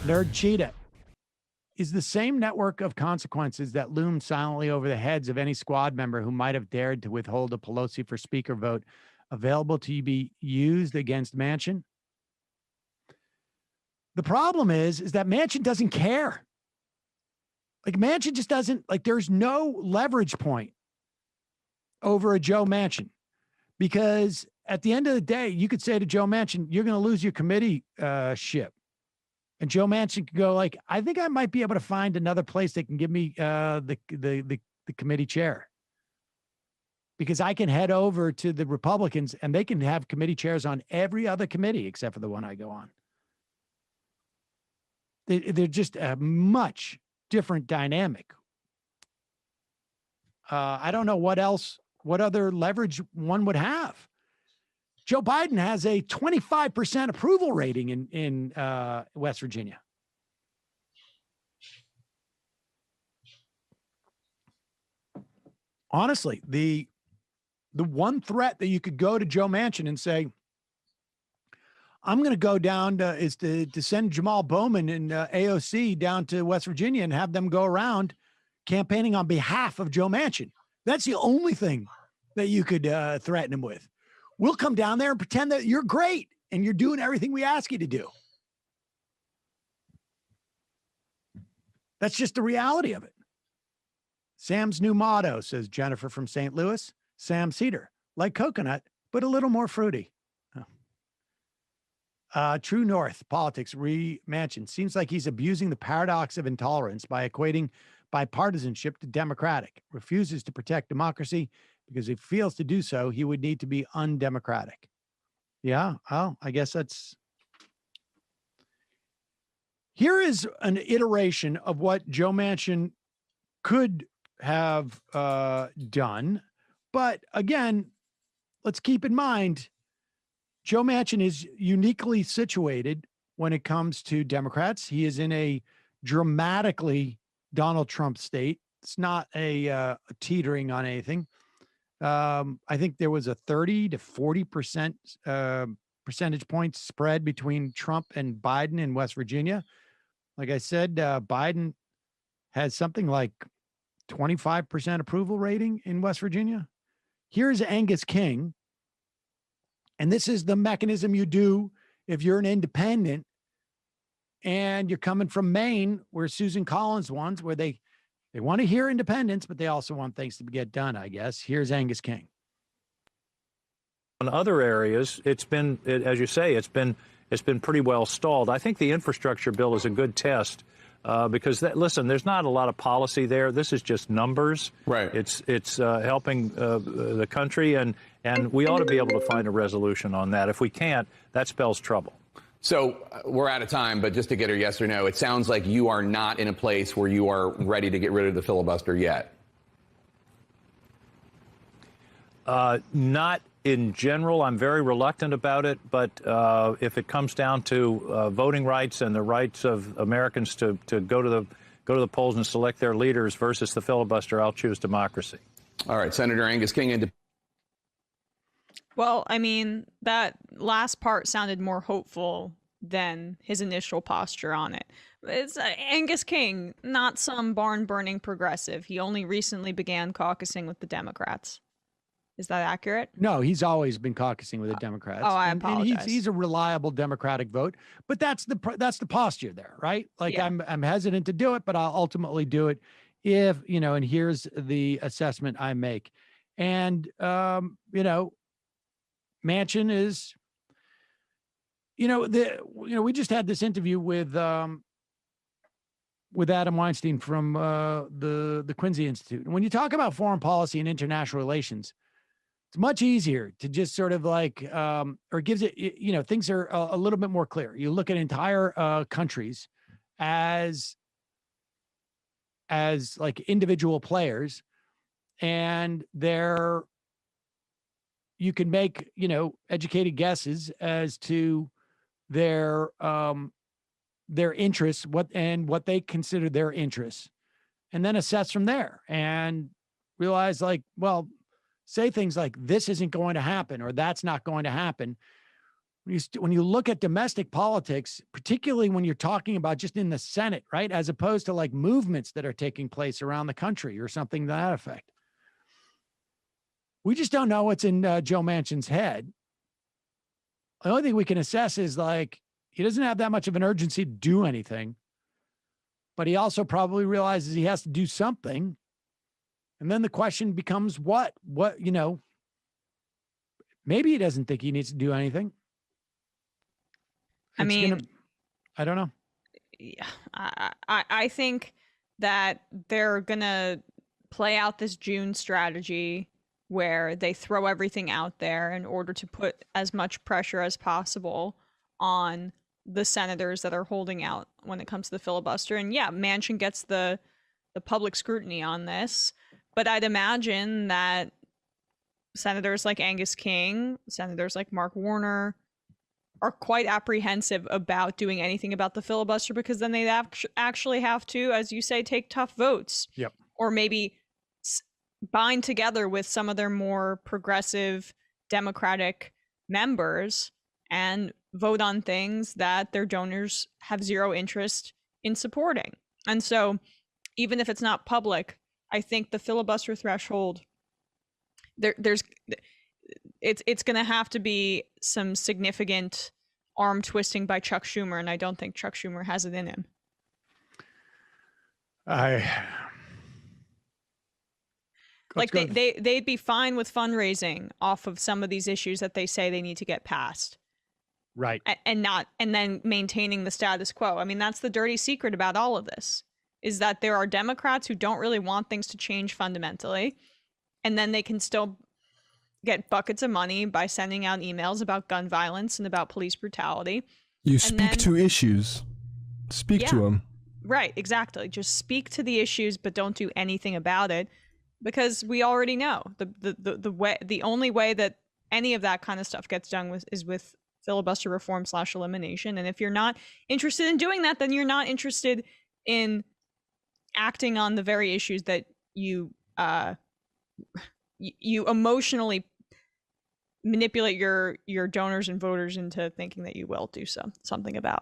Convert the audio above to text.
Nerd Cheetah is the same network of consequences that loomed silently over the heads of any squad member who might have dared to withhold a Pelosi for Speaker vote available to be used against Manchin. The problem is that Manchin doesn't care. Like Manchin just doesn't, like there's no leverage point over a Joe Manchin, because at the end of the day, you could say to Joe Manchin, you're going to lose your committee ship. And Joe Manchin could go like, I think I might be able to find another place that can give me the committee chair, because I can head over to the Republicans and they can have committee chairs on every other committee except for the one I go on. They're just a much different dynamic. I don't know what other leverage one would have. Joe Biden has a 25% approval rating in West Virginia. Honestly, the one threat that you could go to Joe Manchin and say, I'm going to go down to send Jamal Bowman and AOC down to West Virginia and have them go around campaigning on behalf of Joe Manchin. That's the only thing that you could threaten him with. We'll come down there and pretend that you're great and you're doing everything we ask you to do. That's just the reality of it. Sam's new motto, says Jennifer from St. Louis. Sam Cedar, like coconut, but a little more fruity. True North politics Manchin seems like he's abusing the paradox of intolerance by equating bipartisanship to democratic, refuses to protect democracy because if he fails to do so, he would need to be undemocratic. Yeah, well, I guess here is an iteration of what Joe Manchin could have done. But again, let's keep in mind, Joe Manchin is uniquely situated when it comes to Democrats. He is in a dramatically Donald Trump state. It's not a teetering on anything. I think there was a 30 to 40% percentage points spread between Trump and Biden in West Virginia. Like I said, Biden has something like 25% approval rating in West Virginia. Here's Angus King. And this is the mechanism you do if you're an independent and you're coming from Maine, where Susan Collins wants, where they want to hear independence, but they also want things to get done, I guess. Here's Angus King. In other areas, as you say, it's been pretty well stalled. I think the infrastructure bill is a good test because listen, there's not a lot of policy there. This is just numbers. Right. It's helping the country, and we ought to be able to find a resolution on that. If we can't, that spells trouble. So we're out of time, but just to get a yes or no, it sounds like you are not in a place where you are ready to get rid of the filibuster yet. Not in general. I'm very reluctant about it, but if it comes down to voting rights and the rights of Americans to go to the polls and select their leaders versus the filibuster, I'll choose democracy. All right, Senator Angus King. Well, I mean, that last part sounded more hopeful than his initial posture on it. It's Angus King, not some barn-burning progressive. He only recently began caucusing with the Democrats. Is that accurate? No, he's always been caucusing with the Democrats. Oh, I apologize. And he's a reliable Democratic vote, but that's the posture there, right? Like yeah. I'm hesitant to do it, but I'll ultimately do it if, and here's the assessment I make. And, Manchin is, we just had this interview with Adam Weinstein from the Quincy Institute. And when you talk about foreign policy and international relations, it's much easier to just sort of like, or gives it, things are a little bit more clear. You look at entire countries as like individual players, and you can make, educated guesses as to their interests, what they consider their interests, and then assess from there and realize like, well, say things like this isn't going to happen or that's not going to happen. when you look at domestic politics, particularly when you're talking about just in the Senate, right, as opposed to like movements that are taking place around the country or something to that effect. We just don't know what's in Joe Manchin's head. The only thing we can assess is like he doesn't have that much of an urgency to do anything, but he also probably realizes he has to do something. And then the question becomes what, maybe he doesn't think he needs to do anything. I mean, I don't know. Yeah, I think that they're gonna play out this June strategy where they throw everything out there in order to put as much pressure as possible on the senators that are holding out when it comes to the filibuster. And yeah, Manchin gets the public scrutiny on this, but I'd imagine that senators like Angus King, senators like Mark Warner, are quite apprehensive about doing anything about the filibuster because then they'd actually have to, as you say, take tough votes. Yep. Or maybe bind together with some of their more progressive Democratic members and vote on things that their donors have zero interest in supporting. And so even if it's not public, I think the filibuster threshold, it's going to have to be some significant arm twisting by Chuck Schumer, and I don't think Chuck Schumer has it in him. They'd be fine with fundraising off of some of these issues that they say they need to get passed, right? And then maintaining the status quo. I mean, that's the dirty secret about all of this, is that there are Democrats who don't really want things to change fundamentally, and then they can still get buckets of money by sending out emails about gun violence and about police brutality. You speak to issues. Speak to them. Right, exactly. Just speak to the issues, but don't do anything about it, because we already know the only way that any of that kind of stuff gets done is with filibuster reform / elimination. And if you're not interested in doing that, then you're not interested in acting on the very issues that you emotionally manipulate your donors and voters into thinking that you will do something about.